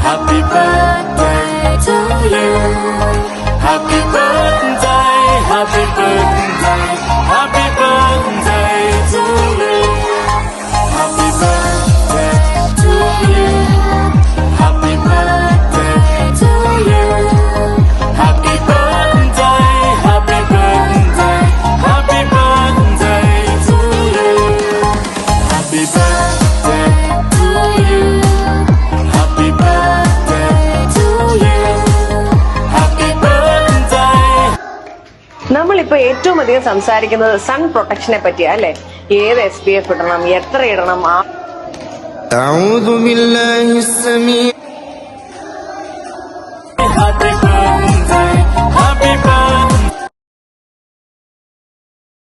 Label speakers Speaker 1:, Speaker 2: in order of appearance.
Speaker 1: Happy birthday to you. Happy birthday, happy birthday, happy birthday to you. Happy birthday to you. Happy birthday to you. Happy birthday, happy birthday, happy birthday to you. Happy birthday to you. Happy birthday to you. Happy birthday.
Speaker 2: നമ്മളിപ്പോ ഏറ്റവും അധികം സംസാരിക്കുന്നത് sun പ്രൊട്ടക്ഷനെ പറ്റിയാ അല്ലെ? ഏത് SPF ഇടണം, എത്ര ഇടണം?
Speaker 3: أعوذ بالله السميع